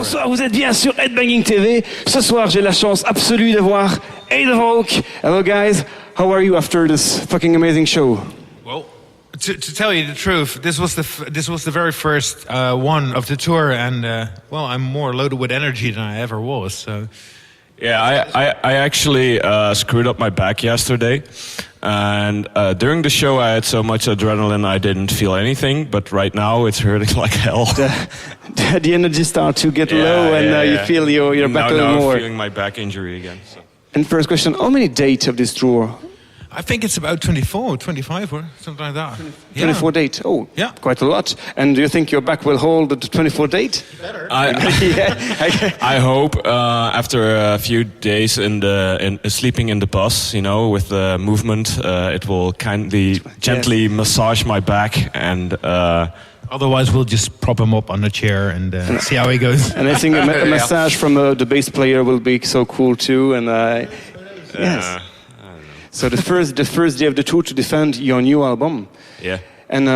Bonsoir, vous êtes bien sur Headbanging TV. Ce soir, j'ai la chance absolue de voir Heidevolk. Hello guys, how are you after this fucking amazing show? Well, to tell you the truth, this was the very first one of the tour, and well, I'm more loaded with energy than I ever was. So. Yeah, I actually screwed up my back yesterday, and during the show I had so much adrenaline I didn't feel anything, but right now it's hurting like hell. The energy starts to get low, and you feel your back a little more. Now I'm feeling my back injury again. So. And first question, how many dates of this tour? I think it's about 24, 25 or something like that. 24 dates, oh, yeah. Quite a lot. And do you think your back will hold the 24 date? Better. I hope after a few days in sleeping in the bus, you know, with the movement, it will gently massage my back and... Otherwise, we'll just prop him up on the chair and see how he goes. And I think a massage from the bass player will be so cool too. And yes. So the first day of the tour to defend your new album. Yeah. And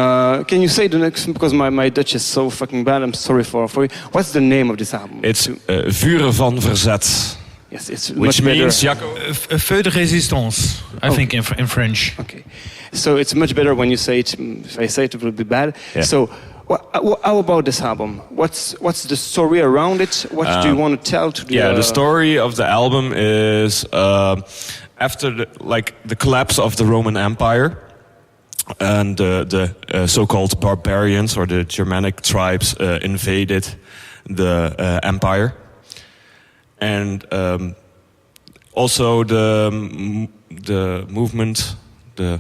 can you say the next? Because my Dutch is so fucking bad. I'm sorry for you. What's the name of this album? It's Vuur van Verzet. Yes, it's which means Jacco. Feu de résistance, I think in French. Okay, so it's much better when you say it. If I say it, it will be bad. Yeah. So, how about this album? What's the story around it? What do you want to tell to the? Yeah, the story of the album is after the collapse of the Roman Empire and the so-called barbarians or the Germanic tribes invaded the empire. And also the movement, the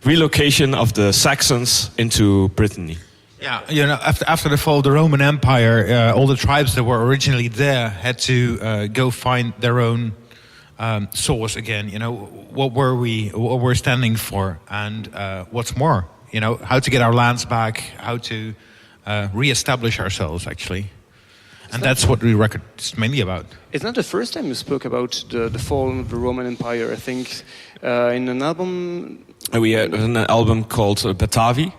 relocation of the Saxons into Brittany. Yeah, you know, after the fall of the Roman Empire, all the tribes that were originally there had to go find their own source again. You know, what we're standing for, and what's more, you know, how to get our lands back, how to re-establish ourselves, actually. And that's what the record is mainly about. It's not the first time you spoke about the fall of the Roman Empire. I think in an album... We had an album called Batavi,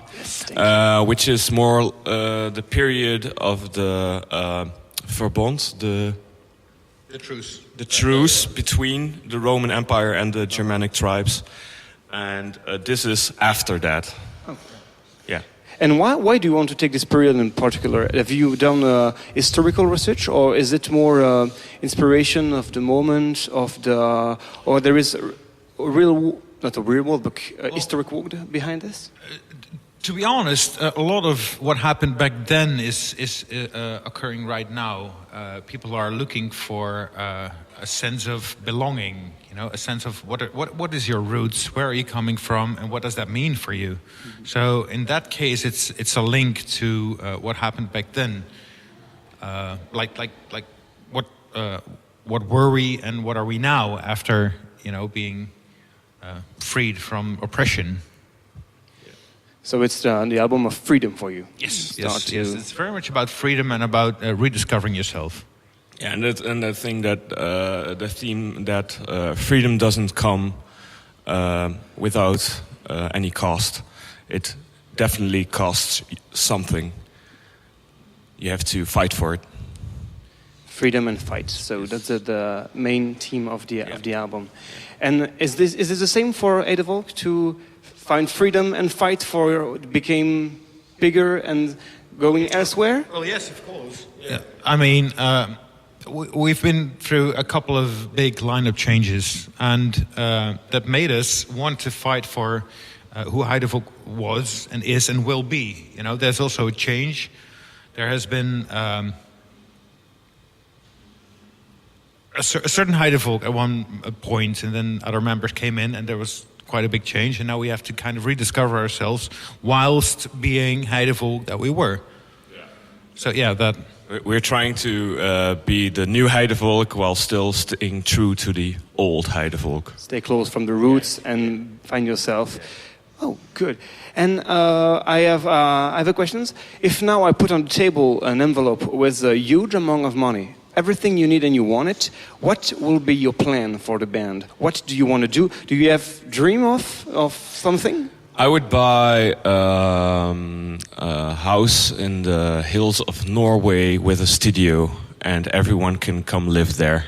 which is more the period of the Verbond, the truce. The truce between the Roman Empire and the Germanic tribes. And this is after that. Oh. Yeah. And why do you want to take this period in particular? Have you done historical research, or is it more inspiration of the moment of the, or there is a real, not a real world, but historic work behind this? To be honest, a lot of what happened back then is occurring right now. People are looking for a sense of belonging, you know, a sense of what is your roots, where are you coming from, and what does that mean for you? Mm-hmm. So in that case, it's a link to what happened back then. Like what were we and what are we now after, you know, being freed from oppression? So it's the album of freedom for you. Yes. It's very much about freedom and about rediscovering yourself. Yeah, and I think that the theme that freedom doesn't come without any cost. It definitely costs something. You have to fight for it. Freedom and fight. So that's the main theme of the album. And is this the same for Heidevolk, to find freedom and fight for became bigger and going elsewhere? Well, yes, of course. Yeah. I mean, we've been through a couple of big lineup changes, and that made us want to fight for who Heidevolk was and is and will be. You know, there's also a change. There has been a certain Heidevolk at one point, and then other members came in, and there was quite a big change, and now we have to kind of rediscover ourselves whilst being Heidevolk that we were. Yeah. So yeah, that... We're trying to be the new Heidevolk while still staying true to the old Heidevolk. Stay close from the roots and find yourself. Oh, good. And I have a question. If now I put on the table an envelope with a huge amount of money, everything you need and you want it, what will be your plan for the band? What do you want to do? Do you have dream of something? I would buy a house in the hills of Norway with a studio, and everyone can come live there.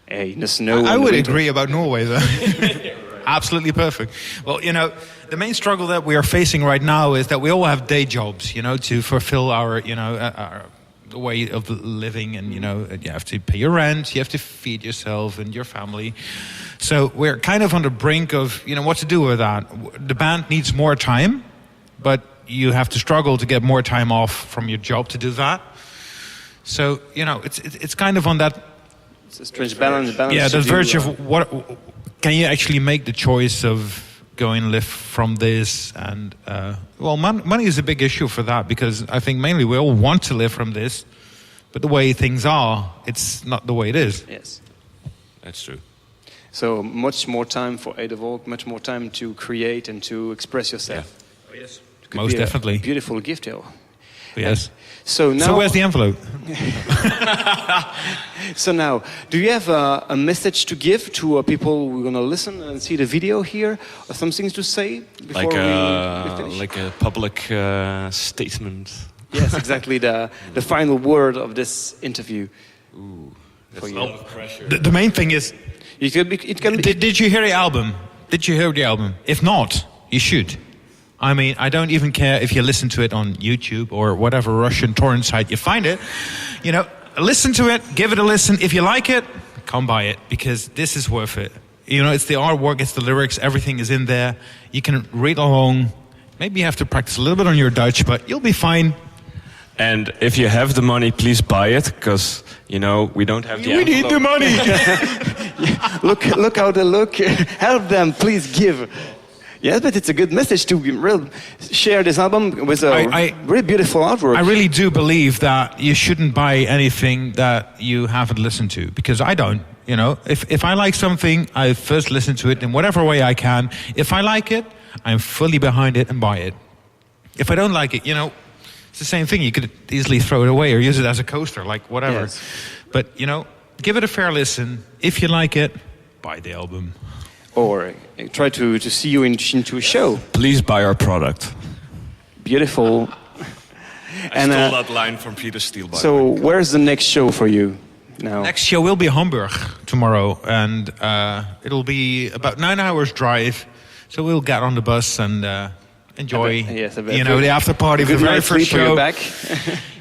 Hey, the snow. I would agree about Norway, though. Absolutely perfect. Well, the main struggle that we are facing right now is that we all have day jobs, to fulfill our way of living, and you have to pay your rent, you have to feed yourself and your family. So we're kind of on the brink of what to do with that. The band needs more time, but you have to struggle to get more time off from your job to do that. So it's kind of on that. It's a strange balance. Yeah, the verge of what can you actually make the choice of going and live from this, and money is a big issue for that, because I think mainly we all want to live from this, but the way things are, it's not the way it is. Yes, that's true. So much more time for Heidevolk, much more time to create and to express yourself. Yeah. Oh, yes, Could most be definitely. A beautiful gift, here. Yes. So now. So where's the envelope? So now, do you have a message to give to people who are going to listen and see the video here, or something to say before we finish? Like a public statement. Yes, exactly. The final word of this interview. Ooh, for that's a you. lot of pressure. The main thing is, it can be. Did you hear the album? Did you hear the album? If not, you should. I mean, I don't even care if you listen to it on YouTube or whatever Russian torrent site you find it. Listen to it, give it a listen. If you like it, come buy it, because this is worth it. It's the artwork, it's the lyrics, everything is in there. You can read along. Maybe you have to practice a little bit on your Dutch, but you'll be fine. And if you have the money, please buy it, because, we don't have the We need the money. Look how they look. Help them, please give. Yes, but it's a good message to share this album with a very beautiful artwork. I really do believe that you shouldn't buy anything that you haven't listened to, because I don't. If I like something, I first listen to it in whatever way I can. If I like it, I'm fully behind it and buy it. If I don't like it, it's the same thing. You could easily throw it away or use it as a coaster, like whatever. Yes. But, give it a fair listen. If you like it, buy the album. Or try to see you into a show. Please buy our product. Beautiful. I stole that line from Peter Steele. So where's the next show for you now? Next show will be Hamburg tomorrow, and it'll be about 9 hours drive. So we'll get on the bus and enjoy, the after party of the very first show. Back.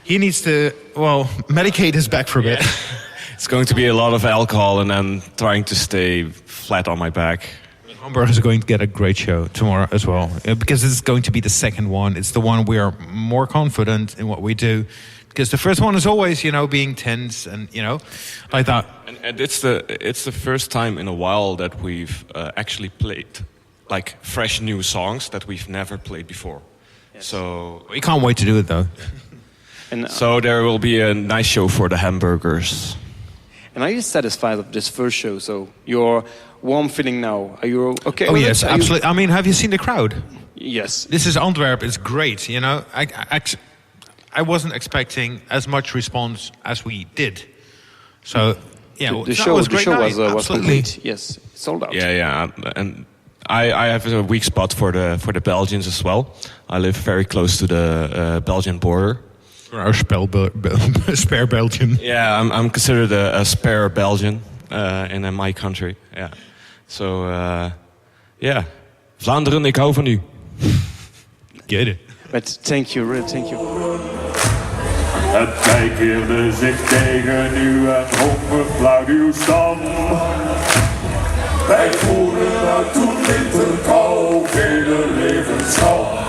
He needs to, medicate his back for a bit. It's going to be a lot of alcohol, and I'm trying to stay flat on my back. Hamburg is going to get a great show tomorrow as well, because it's going to be the second one. It's the one we are more confident in what we do, because the first one is always, being tense and like that. And it's the first time in a while that we've actually played like fresh new songs that we've never played before. Yes. So we can't wait to do it though. And so there will be a nice show for the hamburgers. And are you satisfied with this first show? So your warm feeling now. Are you okay? Oh yes, absolutely. I mean, have you seen the crowd? Yes. This is Antwerp. It's great. I wasn't expecting as much response as we did. So yeah, the show was great. Was complete. Yes, sold out. Yeah, and I have a weak spot for the Belgians as well. I live very close to the Belgian border. Our spare Belgian. Yeah, I'm considered a spare Belgian in my country. Yeah. So, yeah. Vlaanderen, ik hou van u. Get it. But thank you, really, thank you. Het kijk keerde zich tegen u en hongerflauw uw stam. Wij voeren uit toen winterkou in de levenskamp.